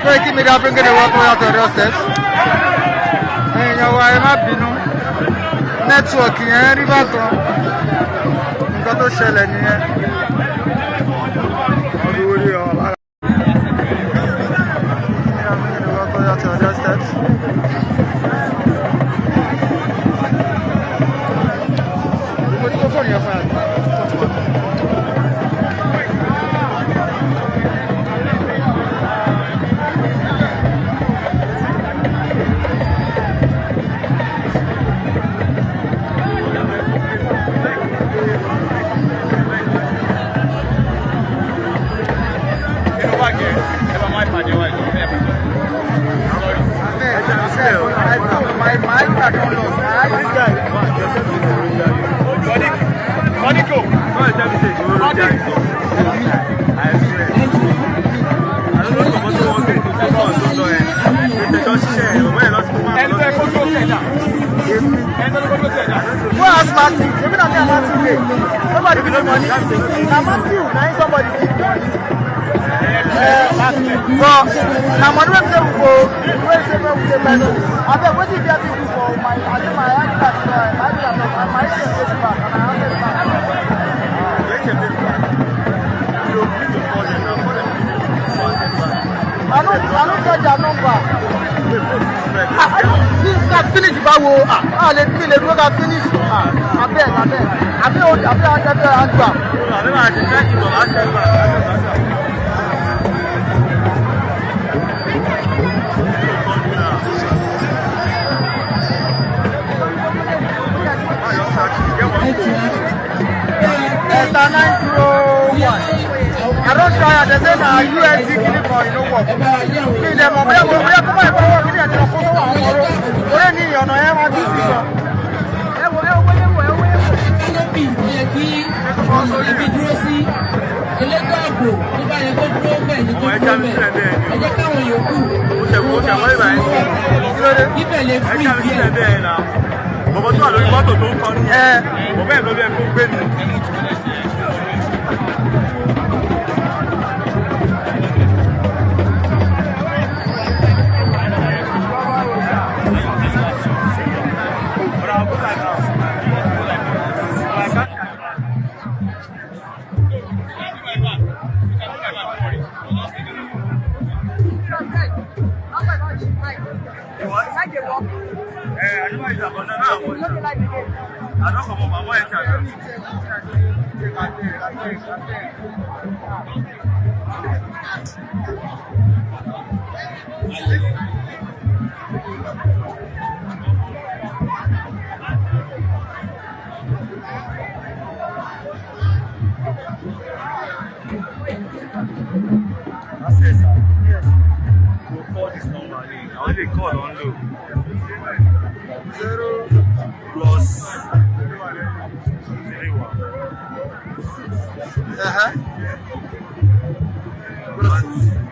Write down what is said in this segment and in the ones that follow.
Koikimedia bringing the work out of your steps. And you are not networking and river. Got to shell in here. Nobody give money. Now Matthew, now somebody give money. Now money we say for, we say we dey buy. I bet what if you have to do for my, I say my iPad, my phone back, and I answer back. I don't get their number. This can finish bawo. Let me finish. I don't try to say that USD clinic or no work. See them over here, we are coming over here to the photo tomorrow. We don't need your name at this time.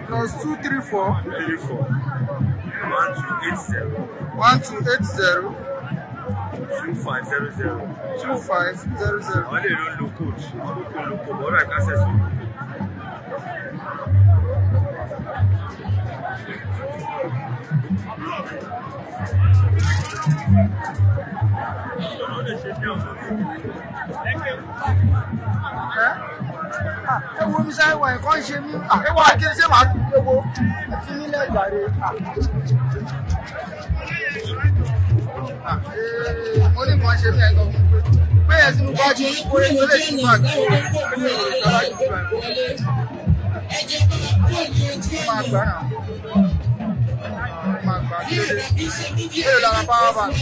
Plus 234 1280 2500. Only don't look good. What I can say. Ewo mi sai wa nǹkan ṣe mí. Ewo ake ṣe máa ewo. Ti mi le jare. Mo ní nǹkan ṣe mí ẹ sọ fún mi pé ẹ sínú bá ju orí tó lè ṣe máa gbé. Máa gbà náà. Máa gbà kí ló dé. Èrò lára power bank.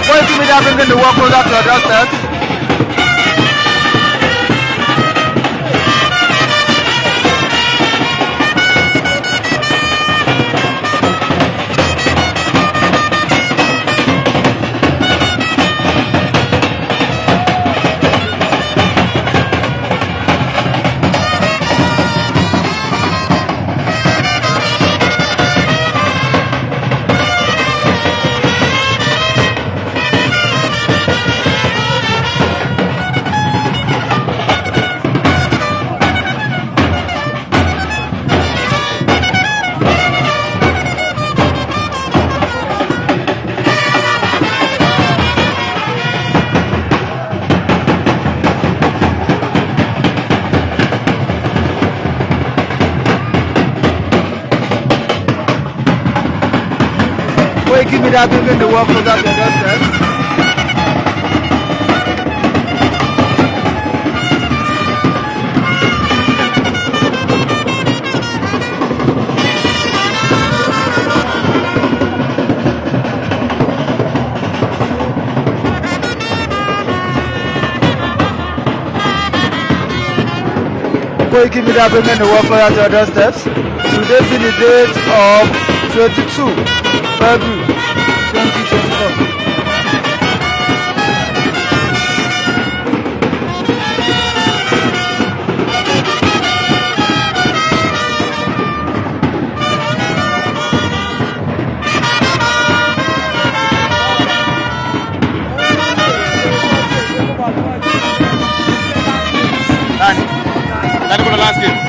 Koikimedia bringing the work closer to your doorstep. Koikimedia bringing the work closer to your doorstep. Koikimedia bringing the work closer to your doorsteps. Today be the date of 22 February 2024. That's for the last game.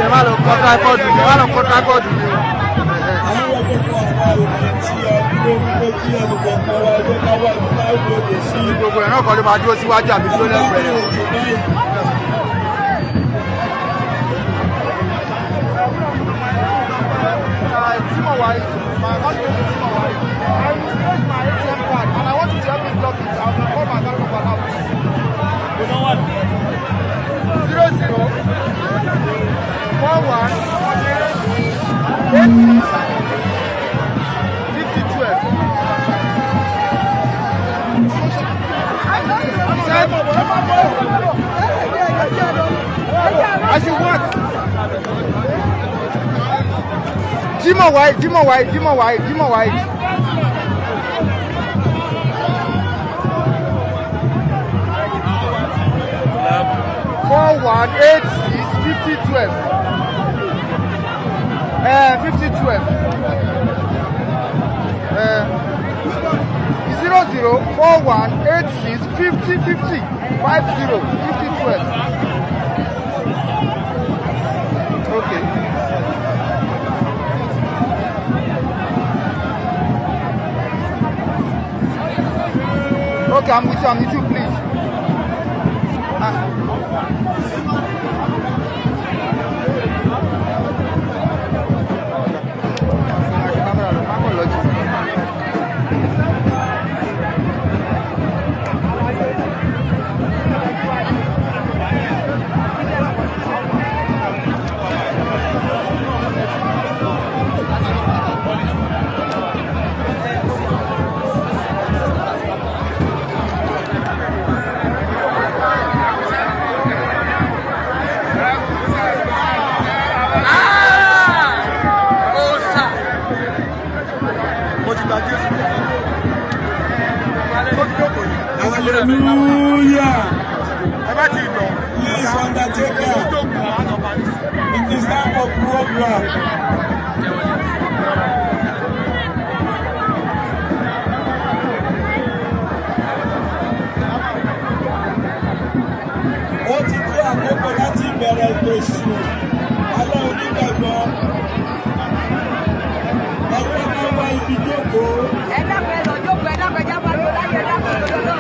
ẹ má lọ kọ́ trákọ́ọ̀dù ẹ má lọ kọ́ trákọ́ọ̀dù ni. àwọn gbogbo àwọn ìròyìn tí a dúró wípé kí ẹnìkan kan wá ẹgbẹ́ ká wá ìgbà ìgbòho sí. gbogbo ẹ̀ náà kọ́ ló máa dúró síwájú àbí dúró lẹ́gbẹ̀ẹ́. My husband is my wife. I misplaced my ATM card and I want you to help me block it. I will call my bank number now. You know what? 00 41 86 5012. I should what? Jimo White. 4186 5012. 5012. 00 4186 5050 50 5012. Okay. Okay, I'm with you, please. Hallelujah. Yes, Undertaker. It is time for program. Ó ti tó àkókò láti bẹ̀rẹ̀ ètò ìsìn alẹ́ onígbàgbọ́. Ẹgbẹ́ náà wá ibi jókòó. Ẹ dábẹ́ lọ jókòó, ẹ dábẹ́ jábọ̀ lọ láyé, ẹ dábẹ́ lọ lọ.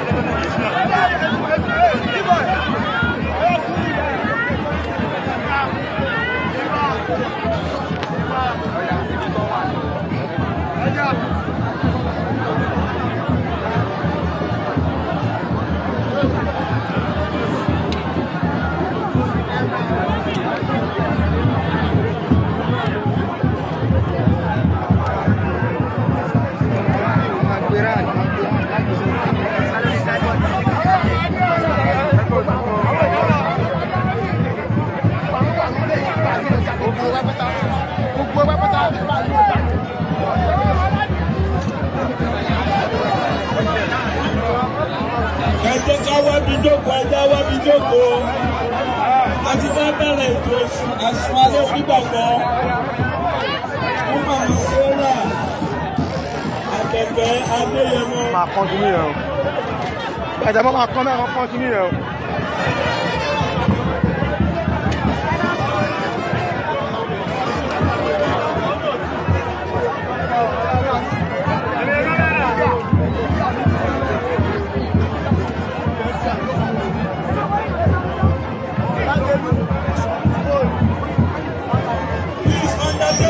Ẹjẹ́ ká wá bí jókòó, ẹjẹ́ wá bí jókòó. A ti fẹ́ bẹ̀rẹ̀ ètò ẹ̀sùn alẹ́ onígbàgbọ́. Wọ́n máa ń sẹ́rà Àkẹ́kẹ́ Adéyẹmọ. Máa kán kí ní rẹ̀ o. Ẹ̀jẹ̀ mọ́ máa kán mẹ́rin kán kí ní rẹ̀ o.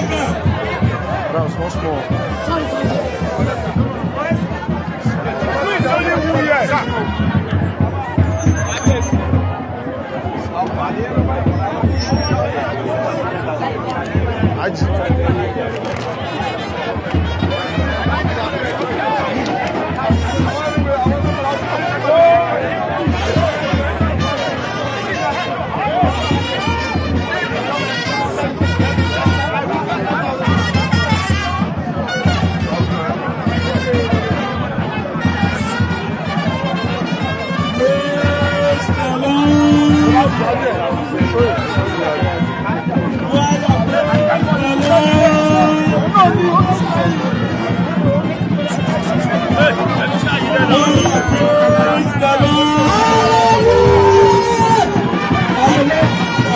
That was once more.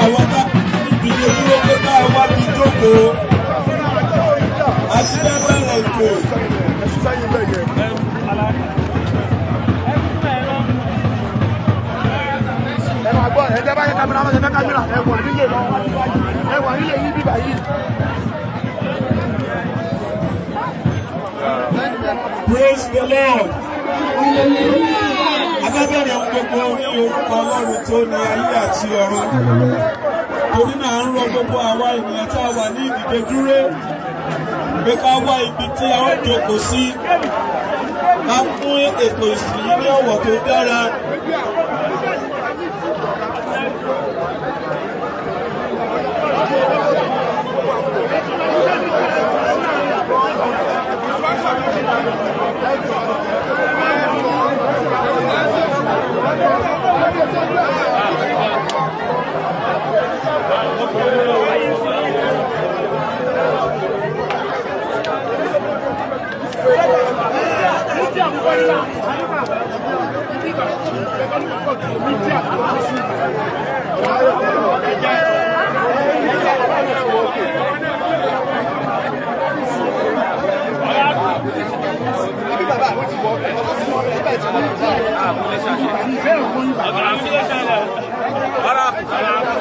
Àwọn Praise the Lord. Agbábẹ́rẹ̀ gbogbo ní orúkọ Ọlọ́run tó ní ayé àti ọ̀run. Torí náà ń rọ gbogbo àwa ènìyàn tá a wà ní ìdìde dúró. Pé ká wá ibi tí a ó jókòó sí. Ká fún ètò ìsìn ní ọ̀wọ̀ tó dára.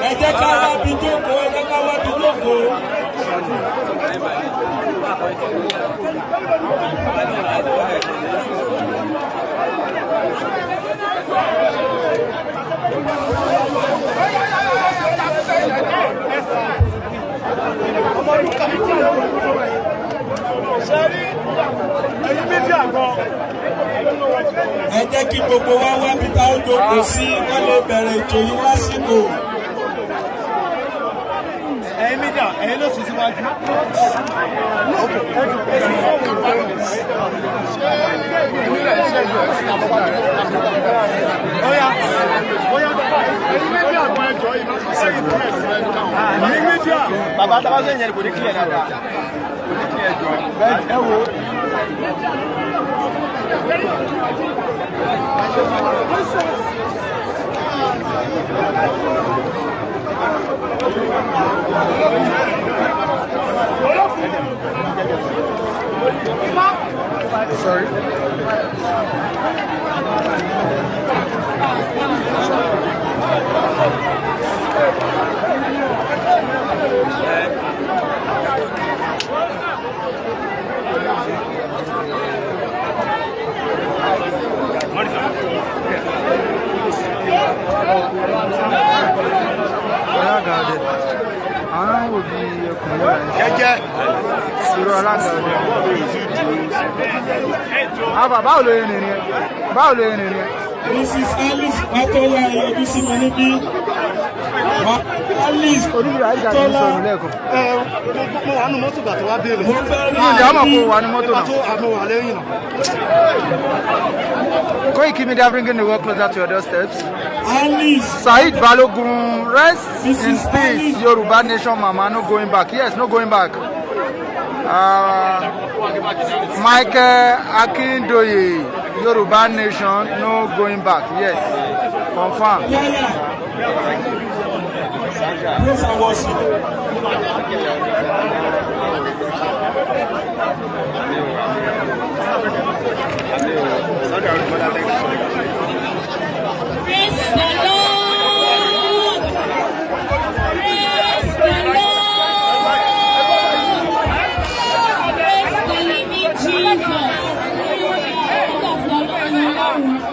Ẹ jẹ́ ká wá bí jókòó, ẹ jẹ́ ká wá bí jókòó. Ẹ jẹ́ kí gbogbo wa wá bí ká ó jókòó sí ká lè bẹ̀rẹ̀ ètò yìí lásìkò. Ẹ̀yin mídíà, ẹ̀yin ló sì síwájú. Oya, ẹ̀yin mídíà kan ẹjọ́ yìí máa ń sọ yìí fún ẹ̀sìn ẹ̀ka. Ẹ̀yin mídíà. Bàbá tábà sẹ́yìn yẹn kò ní kílẹ̀ dáadáa. Kò ní kílẹ̀ jọ. Ẹ wo. Sorry. Báwo ló yẹn nìyẹn? Báwo ló yẹn nìyẹn? Mrs Alice Atola yọjú sí mi níbí. Alice Atola. Mo wà nínú mọ́tò gbà tó wá béèrè. Mo fẹ́ rí Ǹjẹ́ àmọ̀ kó wà ní mọ́tò náà? Mo wà lẹ́yìn náà. Koikimedia bringing the world closer to your doorsteps. Alice. Said Balogun, rest in Mrs. peace. Yorùbá Nation Mama, no going back. Yes, no going back. Michael Akindoye, Yorùbá Nation, no going back. Yes, confirm. Praise and worship. Praise the Lord. Praise the Lord. Praise the living Jesus. That's the Lord.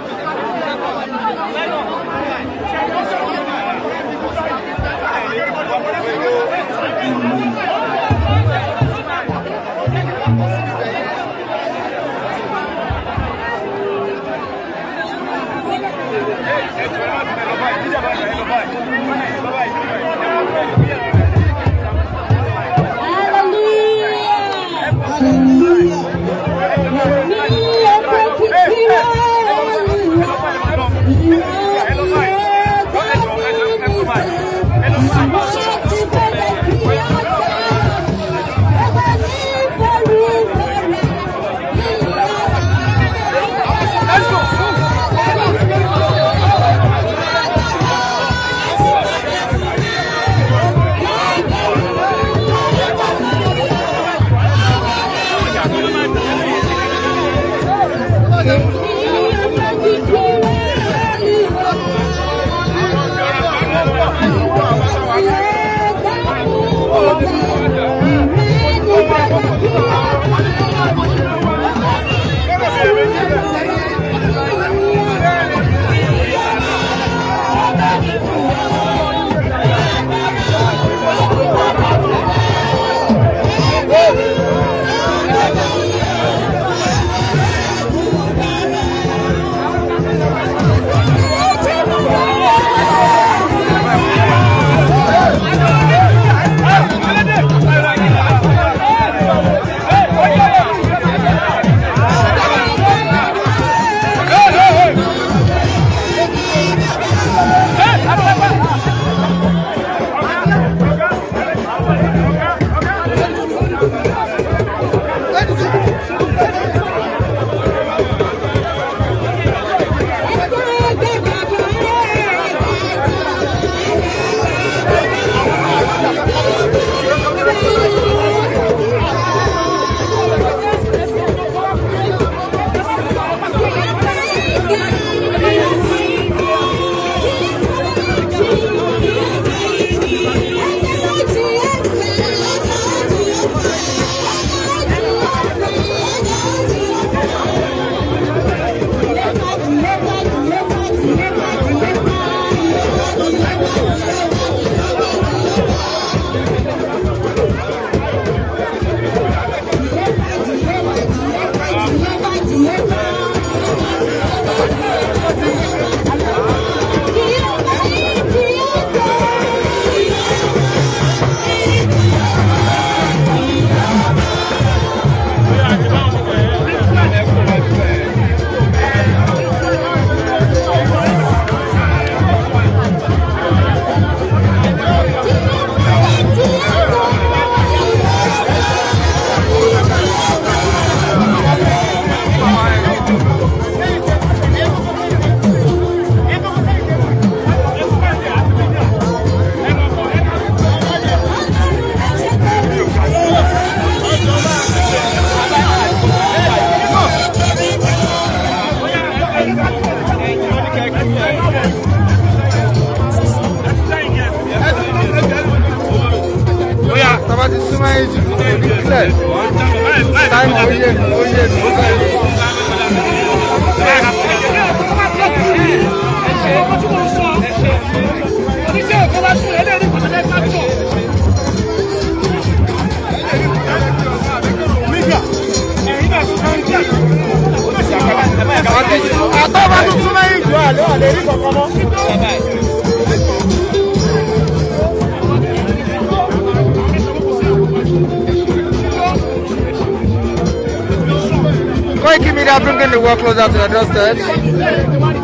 Koikimedia bringing the work closer to the doorstep.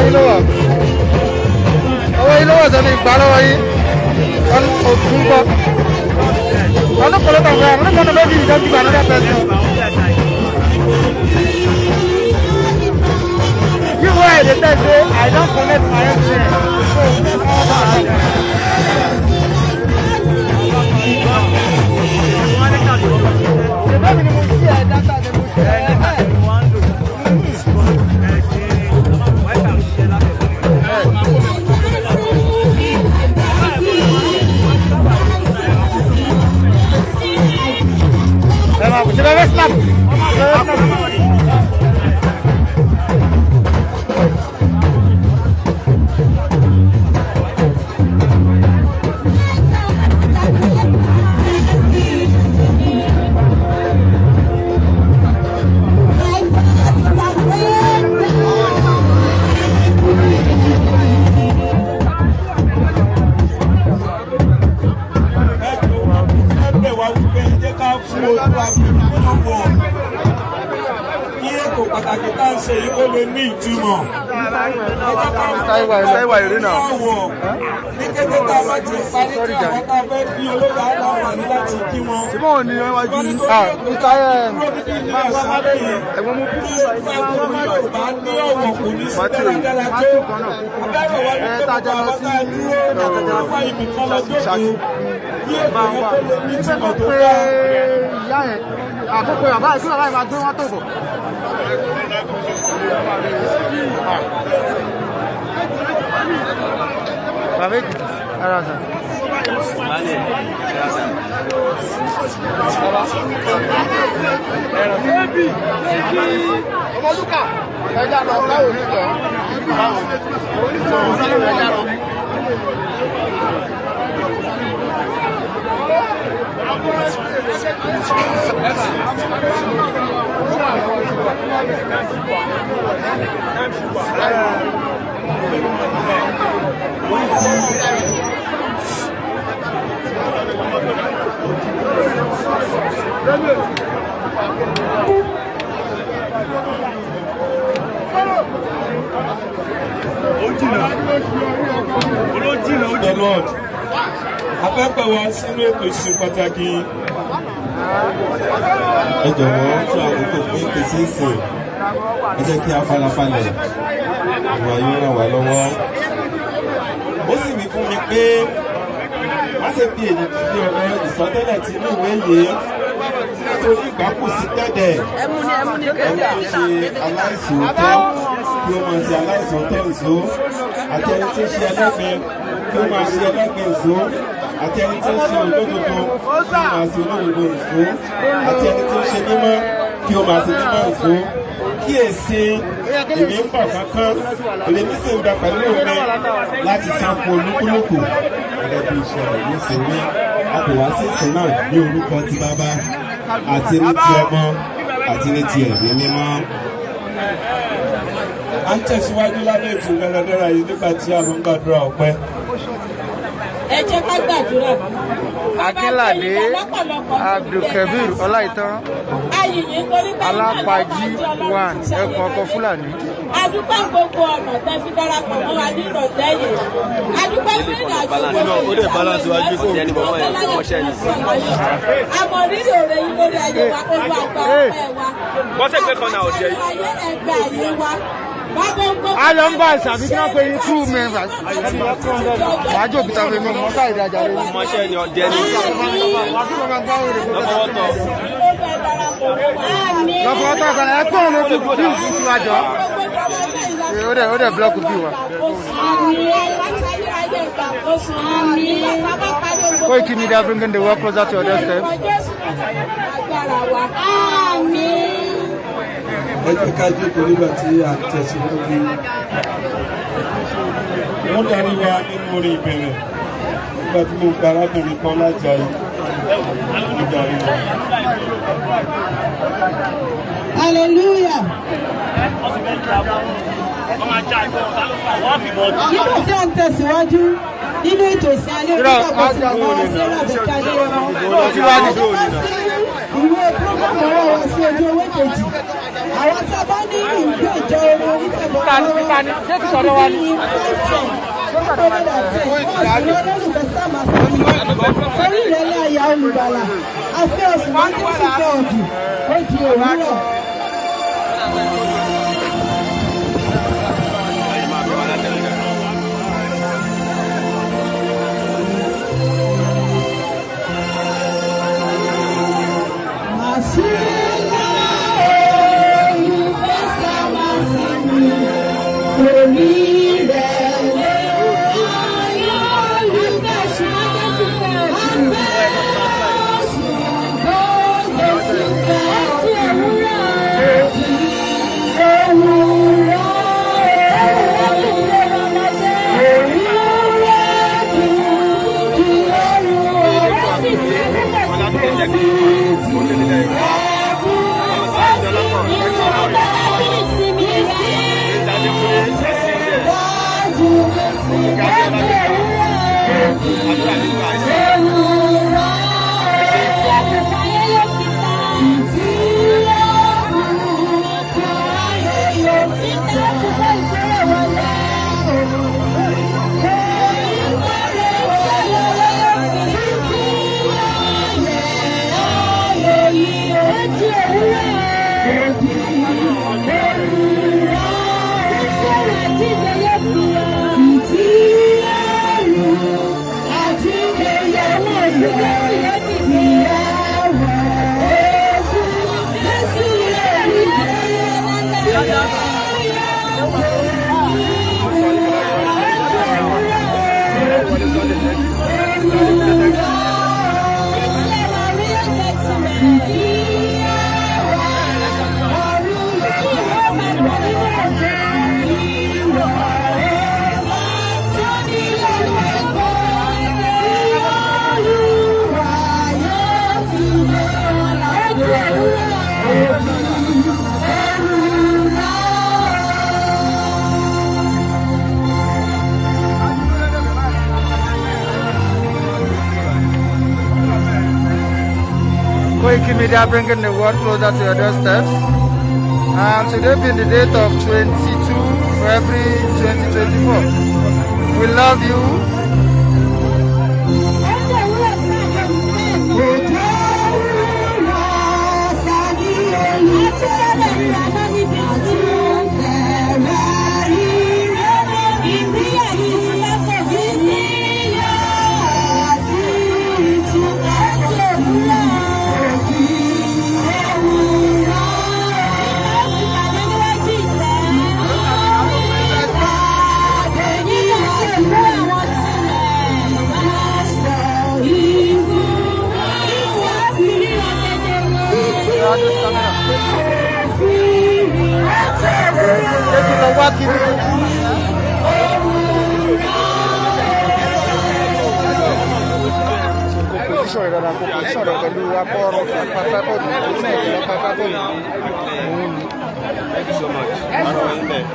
yín ló wà. Owó yín ló wà sẹ́ni ìgbà lọ́wọ́ yín. Òkun gbọ́. Ọdún kan ló tàn fún ẹ, ọdún kan ló bẹ́ẹ̀ bí ìjọba ìgbà náà dẹ́pẹ́ sí. You were the best day. I don't connect my own thing. So that's all that. The Lord, afẹ́fẹ́ wa sínú ètò ìsìn pàtàkì. Ẹ jọ̀wọ́ fún àkókò fún ìpèsè ìsìn. Ẹ jẹ́ kí a farabalẹ̀. Ìwà yóò ràn wá lọ́wọ́. Ó sì wí fún mi pé má ṣe fi èyí fi ọ̀rọ̀ ìsọtẹ́lẹ̀ tí inú ìwé yìí nítorí ìgbà kù sí dẹ́dẹ̀. Ẹ mú ṣe aláìsòótọ́ kí ó máa ṣe aláìsòótọ́ ìṣó àti ẹni tí ń ṣe ẹlẹ́gbẹ̀ẹ́ kí ó máa ṣe ẹlẹ́gbẹ̀ẹ́ ìṣó àti ẹni tí ń ṣe olódodo kí ó máa ṣe olódodo ìṣó àti ẹni tí ń ṣe mímọ́ kí ó máa ṣe mímọ́ ìṣó. Kíyèsí èmi ń bọ̀ kankan èmi ní sì ń gba pẹ̀lú omi láti sanko olúkúlùkù gẹ́gẹ́ bí iṣẹ́ rẹ̀ ní ìsinmi a kò wá sí ìsìn náà ní orúkọ ti bàbá àti ní ti ọmọ àti ní ti ẹ̀mí mímọ́. A ń tẹ̀síwájú lábẹ́ ètò ìrẹ́lẹ́dẹ́ra yìí nígbà tí a ló ń gbàdúrà ọpẹ́. Ẹ jẹ́ ká gbàdúrà. Akínládé Abdulkabir Ọláìtàn Alápàjí 1 ẹkùn ọkọ̀ Fúlàní. Adúpẹ́ gbogbo ọ̀nà tẹ́ fi darapọ̀ mọ́ wa ní ìrọ̀lẹ́ yìí. Adúpẹ́ fún ìrìnàjò àmọ̀ rírì òre yìí lórí ayé wa olú àgbà ọpẹ́ wa. Ayé ẹgbẹ́ ayé wa. Alọ́mbà ìsàbí kí wọ́n pe ní crew members. Wàá jò kìtà fún mi mọ́ sáà ìdájà rẹ̀. Ọmọọṣẹ́ ni ọ̀dẹ́ ní. Lọ́fọwọ́ tó ọ̀sán ẹ̀ kọ́ ọ̀nà ojú bí ìlú àjọ. Ó dẹ̀ blọ́ọ̀kù bí wa. Koikimedia bringing the world closer to your doorstep. Ẹ jẹ́ ká jókòó nígbà tí a tẹ̀síwájú. Wọ́n darí wa nínú orin ìbẹ̀rẹ̀ nígbà tí mo gba arábìnrin kan lájà yìí. Mo darí wa. Hallelujah. Nígbà tí a ń tẹ̀síwájú nínú ètò ìsìn alẹ́ onígbàgbọ́ ti bàbá wa Sarah Bùkà Adéyẹmọ. Ìwé prógámù ọ̀rọ̀ wa sí ojú ewé kejì. Àwọn tí a bá ní ìwé ìjọ orin onítẹ̀bọ̀ Koikimedia bringing the world closer to your doorsteps. Today being the date of 22 February 2024. We love you.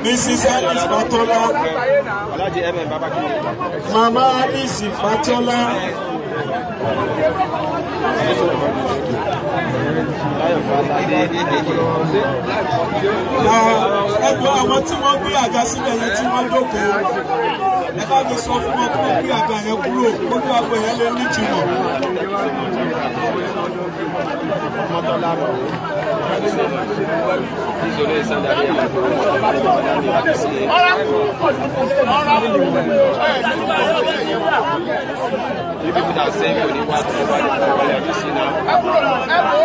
Mrs Alice Fatola, Mama Alice Fatola, ẹgbẹ́ àwọn tí wọ́n gbé àga sílẹ̀ yẹn tí wọ́n jókòó ẹ bá mi sọ fún wọn kí wọ́n gbé àga yẹn kúrò gbogbo àgbẹ̀ yẹn lè nítumọ̀. You people that say you need what you see now.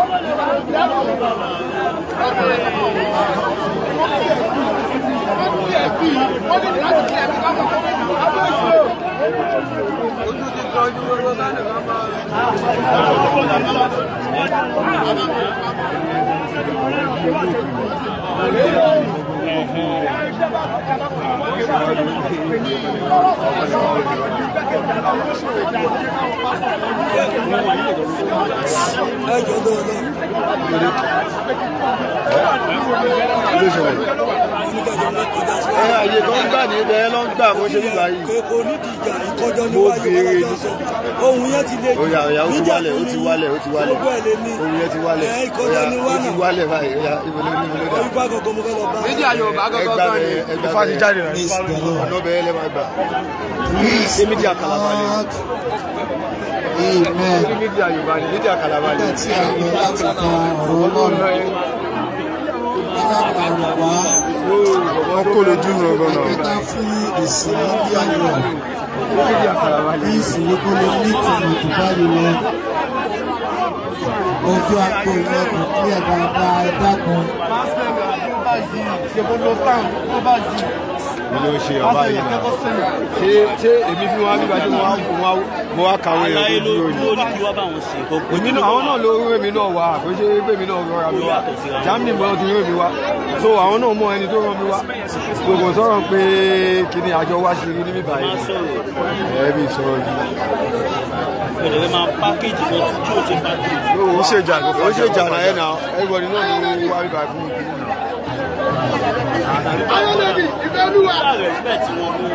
àyè tó ń gbà ní ibẹ̀ ló ń gbà bó ṣe nígbà yìí. kò ní ìdíjà ìkọjọ níwájú ọlọ́jọ́ sọ ohun yẹn ti lé jù. Ó ti wálẹ̀ ohun yẹn ti wálẹ̀. ìkọjọ ní wánà. Ó ti wálẹ̀ báyìí. Ifá gọ́gọ́ mo fẹ́ lọ bá. Mídíà Yorùbá gọ́gọ́ ni. Ifá ti jáde rẹ̀. Ọ̀nà bẹ̀rẹ̀ lẹ́ máa gbà. Ṣé mídíà Calabar ni? Mídíà Yorùbá ni mídíà Calabar ni. Tí a lọ láti ka ọ̀rọ̀ Ọlọ́run. Wọ́n kó lójú ọgbọ́n náà. Ẹ̀ka fún ìsìn India lọ. Ní ìsìn ní kó lè ní ìtumọ̀ tó bá rí lọ. Ojú àpò ìyẹn kò kí ẹ̀ dáadáa ẹ dákun. Mo ló ṣe ọba yìí náà. Ṣé èmi fi wọn bíbá tí mo wá kàwé ẹ̀ tó dúró ni. Àwọn náà ló rú èmi náà wá kò ṣe pé èmi náà rọra mi wá. Germany mo ti rú èmi wá. So àwọn náà mọ ẹni tó rán mi wá. Gbogbo sọ̀rọ̀ pé kí ni àjọ wá ṣe rí níbí báyìí. Ẹbí sọ̀rọ̀ yìí. Ó máa pákéjì lọ tí ó ṣe pákéjì. Ó ṣèjà náà ẹ̀ náà. Everybody náà ló wá bíbá fún mi. Ayọ̀lẹ́dì ìfẹ́ olúwa. Respect wọn mú.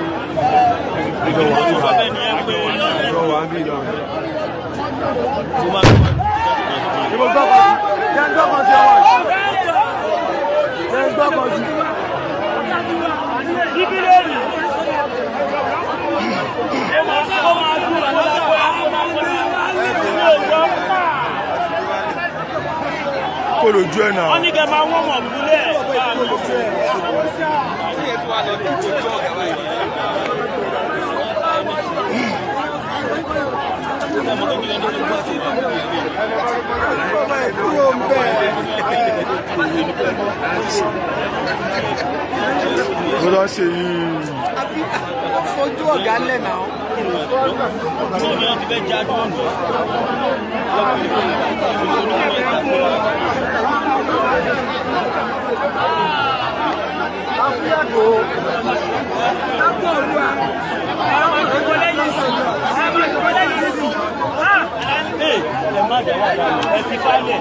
Ìjọba ní ẹgbẹ́ ìjọba ń bí lọ. Tó máa ń bá ìbò gbọ́kọ̀ sí. Jẹ́ ń gbọ́kọ̀ sí ọwọ́ yìí. Jẹ́ ń gbọ́kọ̀ sí. Ìbílẹ̀rì. Ó máa dùn lọ́wọ́ Kó lójú ẹ̀ náà. wọ́n ní kẹ́ máa wọ́n mọ̀ múlẹ̀. Mo lọ ṣe yìí. Fojú ọ̀gá lẹ̀ náà. Tí ni wọ́n ti fẹ́ já dúró nù.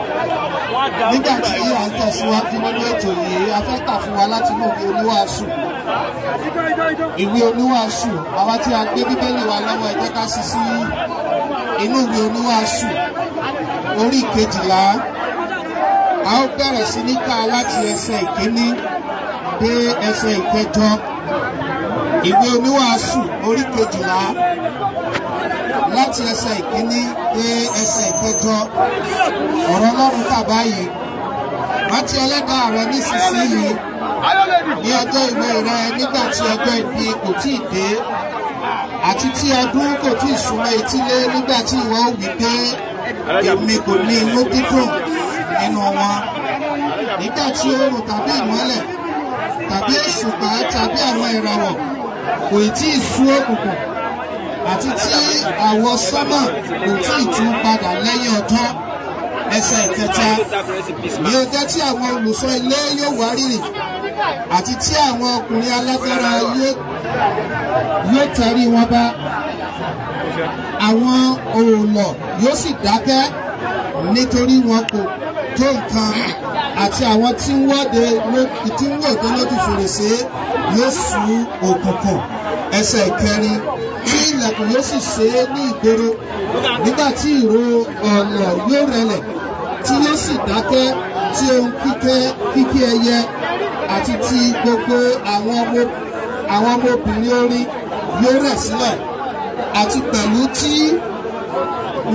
Nígbà tí à ń tẹ̀síwájú nínú ètò yìí, a fẹ́ kà fún wa láti inú ìwé oníwàásù. Ìwé oníwàásù, àwa tí a gbé bíbélì wa lọ́wọ́ ẹ jẹ́ ká sí sí inú ìwé oníwàásù orí 12. A ó bẹ̀rẹ̀ sí ní ká láti ẹsẹ̀ ìkíní dé ẹsẹ̀ ìkẹjọ. Ìwé oníwàásù orí 12 láti ẹsẹ̀ ìkíní dé ẹsẹ̀ ìkẹjọ. Ọ̀rọ̀ Ọlọ́run kà báyìí. Rántí Ẹlẹ́dàá rẹ nísinsìnyí ní ọjọ́ ìwé rẹ nígbà tí ọjọ́ ìbí kò tíì dé àti tí ọdún kò tíì súnmọ́ etílé nígbà tí ìwọ ó wí pé èmi kò ní inú dídùn nínú wọn. Nígbà tí oòrùn tàbí ìmọ́lẹ̀ tàbí òṣùpá tàbí àwọn ìràwọ̀ kò tí ì sú òkùnkùn àti tí àwọ̀ sánmà kò tí ì tún padà lẹ́yìn ọjọ́. Ẹsẹ̀ ìkẹta ní ọjọ́ tí àwọn olùṣọ́ ilé yóò wárìrì àti tí àwọn ọkùnrin alágbára yóò tẹrí wọn bá. Àwọn òòlọ̀ yóò sì dákẹ́ nítorí wọn kò tó nǹkan àti àwọn tí ń wọ́de lójú fèrèsé yóò sú òkùnkùn. Ẹsẹ̀ ìkẹrin tí ilẹ̀kùn yóò sì ṣe é ní ìgboro nígbà tí ìró ọ̀lọ̀ yóò rẹlẹ̀ tí yóò sì dákẹ́ tí ohun kíkí ẹyẹ àti ti gbogbo àwọn ọmọbìnrin orin yóò rẹ̀ sílẹ̀ àti pẹ̀lú tí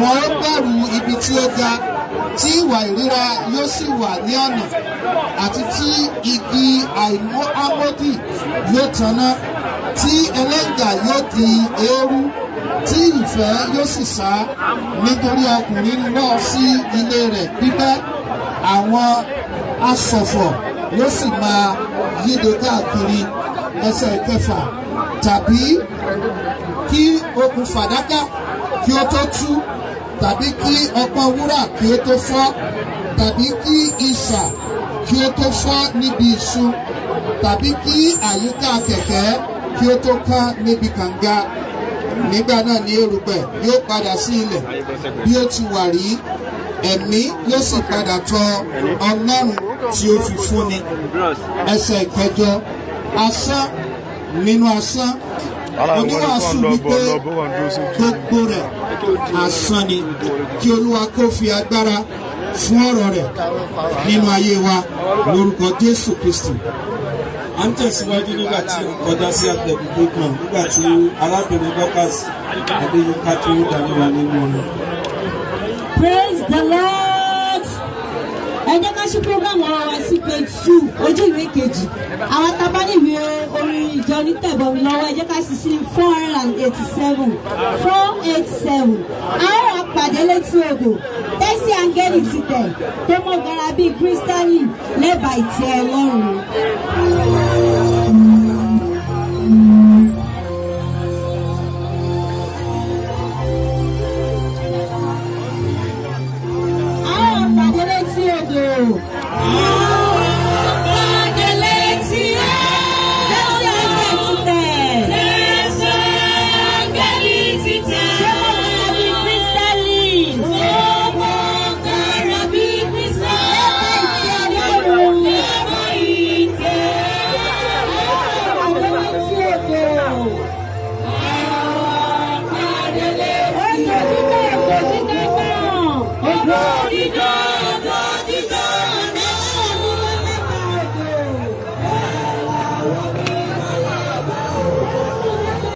wọ́n bẹ̀rù ibi tí ó ga tí ìwà ìríra yóò sì wà ní ọ̀nà àti tí igi àmọ́dì yóò tanná tí ẹlẹ́ngà yóò di eérú tí ìfẹ́ yóò sì sá nítorí ọkùnrin náà sí ilé rẹ̀ pípẹ́ àwọn aṣọ̀fọ̀ yóò sì máa yíde káàkiri. Ẹsẹ̀ ìkẹfà tàbí kí okùn fàdákà kí ó tó tú tàbí kí ọpọ́n wúrà kí ó tó fọ́ tàbí kí isà kí ó tó fọ́ níbi ìṣú tàbí kí àyíká kẹ̀kẹ́ kí ó tó ká níbi kànga. Nígbà náà ni erùpẹ̀ yóò padà sí ilẹ̀ bí ó ti wà rí, ẹ̀mí yóò sì padà tọ̀ Ọlọ́run tí ó fi fúnni. Ẹsẹ̀ ìkẹjọ asán nínú asán oníwàásù wípé gbogbo rẹ̀ asán ni kí Olúwa kó fi agbára fún ọ̀rọ̀ rẹ̀ nínú ayé wa lórúkọ Jésù Kristi. À ń tẹ̀síwájú nígbà tí ó kọjá sí àtẹ̀kùnkùn kan nígbà tí arábìnrin Dorcas Adéyínká tó ń darí wa nínú ọ̀nà. Praise the Lord. Ẹ jẹ́ ká ṣí program ọ̀rọ̀ wa sí page 2 ojú ìwé kejì. Àwọn tábà ní ìwé orin ìjọ onítẹ̀bọmi lọ́wọ́ ẹ jẹ́ ká ṣí sí 487. A ó ra pàdé létí odò. Tẹ́sí áńgẹ́lì ti tẹ̀ tó mọ́ gara bíi kírísítálì lẹ́bàá ìtẹ́ Ọlọ́run.